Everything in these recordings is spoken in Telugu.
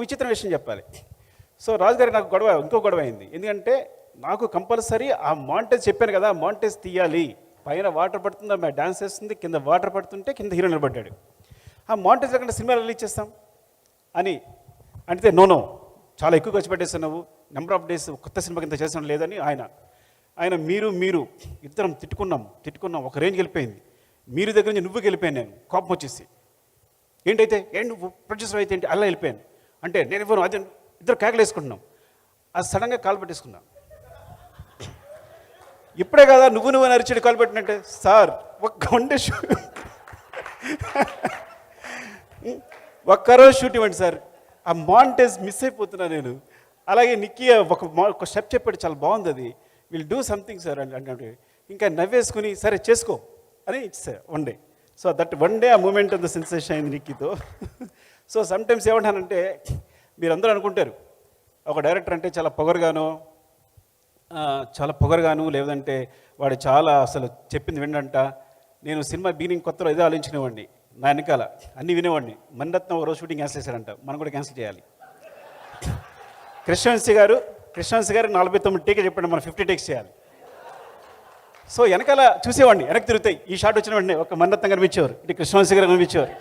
విచిత్ర విషయం చెప్పాలి. సో రాజుగారి నాకు ఇంకో గొడవ అయింది. ఎందుకంటే నాకు కంపల్సరీ ఆ మాంటేజ్ చెప్పాను కదా, మాంటేజ్ తీయాలి. పైన వాటర్ పడుతుంది, ఆమె డాన్స్ చేస్తుంది, కింద వాటర్ పడుతుంటే కింద హీరో నిలబడ్డాడు. ఆ మాంటేజ్ లేకుండా సినిమా రిలీజ్ చేస్తాం అని అంటే నో చాలా ఎక్కువ ఖర్చు పెట్టేస్తున్నావు, నెంబర్ ఆఫ్ డేస్ కొత్త సినిమా కింద చేసిన లేదని ఆయన మీరు ఇద్దరం తిట్టుకున్నాం ఒక రేంజ్కి వెళ్ళిపోయింది. మీరు దగ్గర నుంచి నువ్వు వెళ్ళిపోయాను, నేను కోపం వచ్చేసి ఏంటైతే నువ్వు ప్రొడ్యూసర్ అయితే ఏంటి అలా వెళ్ళిపోయాను అంటే నేను ఇవ్వను, అది ఇద్దరు కేకలు వేసుకుంటున్నాం. అది సడన్గా కాలు పెట్టేసుకున్నాం. ఇప్పుడే కదా నువ్వు అరిచాడు కాలు పెట్టినట్టే. సార్ ఒక్కరోజు షూట్ ఇవ్వండి సార్, ఆ మాంటేజ్ మిస్ అయిపోతున్నా నేను. అలాగే నిక్కీ ఒక స్టెప్ చెప్పాడు, చాలా బాగుంది, అది విల్ డూ సంథింగ్ సార్ అంటే ఇంకా నవ్వేసుకుని సరే చేసుకో అని ఇచ్చేసారు one day. So that one day ఆ మూమెంట్ ఆఫ్ ద సెన్సేషన్ అయింది నిక్కీతో. సో సమ్టైమ్స్ ఏమంటానంటే మీరందరూ అనుకుంటారు ఒక డైరెక్టర్ అంటే చాలా పొగరుగాను లేదంటే వాడు చాలా అసలు చెప్పింది వినంట. నేను సినిమా బిగినింగ్ కొత్తలో ఇదే ఆలోచించినవాడిని, నా వెనకాల అన్నీ వినేవాడిని. మణిరత్నం ఒక రోజు షూటింగ్ క్యాన్సిల్ చేశారంట, మనం కూడా క్యాన్సిల్ చేయాలి. కృష్ణవంశీ గారు 49 టేక్ చెప్పండి, మనం 50 టేక్స్ చేయాలి. సో వెనకాల చూసేవాడిని, వెనక్కి తిరుగుతాయి, ఈ షాట్ వచ్చిన వెంటనే ఒక మణిరత్నం కనిపించేవారు, ఇటు కృష్ణవంశీ గారు కనిపించేవారు.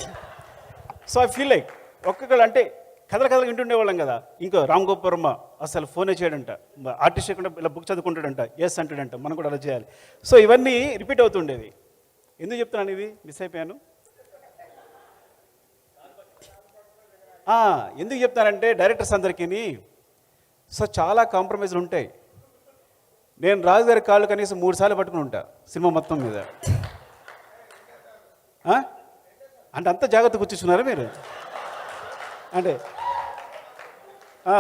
సో ఐ ఫీల్ లైక్ ఒక్కొక్కరు అంటే కథలు వింటుండేవాళ్ళం కదా. ఇంకో రామ్ గోపాల్ వర్మ అసలు ఫోనే చేయడంట, ఆర్టిస్ట్ కూడా ఇలా బుక్ చదువుకుంటాడంట, ఎస్ అంటాడంట, మనం కూడా అలా చేయాలి. సో ఇవన్నీ రిపీట్ అవుతుండేవి. ఎందుకు చెప్తున్నాను, ఇది మిస్ అయిపోయాను. ఎందుకు చెప్తానంటే డైరెక్టర్స్ అందరికీ సో చాలా కాంప్రమైజ్లు ఉంటాయి. నేను రాజుగారి కాళ్ళు కనీసం 3 సార్లు పట్టుకుని ఉంటా సినిమా మొత్తం మీద. అంటే అంత జాగ్రత్త కూర్చున్నారా మీరు అంటే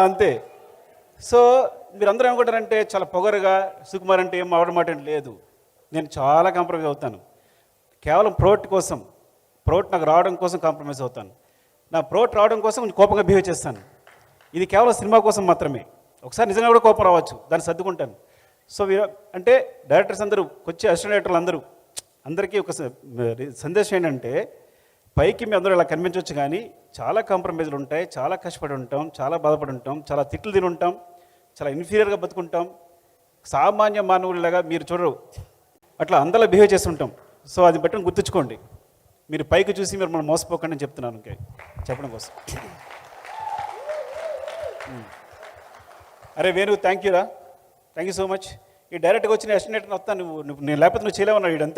అంతే. సో మీరు అందరూ ఏమనుకుంటారంటే చాలా పొగరుగా సుకుమార్ అంటే ఏం మాట లేదు. నేను చాలా కాంప్రమైజ్ అవుతాను. కేవలం ప్రోట్ నాకు రావడం కోసం కాంప్రమైజ్ అవుతాను. నా ప్రోట్ రావడం కోసం కొంచెం కోపంగా బిహేవ్ చేస్తాను. ఇది కేవలం సినిమా కోసం మాత్రమే. ఒకసారి నిజంగా కూడా కోపం రావచ్చు, దాన్ని సర్దుకుంటాను. సో అంటే డైరెక్టర్స్ అందరూ వచ్చే అసిస్టెంట్ డైరెక్టర్లు అందరికీ ఒక సందేశం ఏంటంటే పైకి మీ అందరూ ఇలా కనిపించవచ్చు కానీ చాలా కాంప్రమైజ్లు ఉంటాయి, చాలా కష్టపడి ఉంటాం, చాలా బాధపడి ఉంటాం, చాలా తిట్లు తిని ఉంటాం, చాలా ఇన్ఫీరియర్గా బతుకుంటాం. సామాన్య మానవులలాగా మీరు చూడరు, అట్లా అందరిలా బిహేవ్ చేస్తుంటాం. సో అది బట్టి గుర్తుంచుకోండి. మీరు పైకి చూసి మీరు మనం మోసపోకండి అని చెప్తున్నాను చెప్పడం కోసం. అరే Venu, thank you so much. ఈ డైరెక్ట్గా వచ్చిన అసిస్టెంట్ వస్తాను, నేను లేకపోతే నువ్వు చేయలేవన్నాడు. ఇదంతే.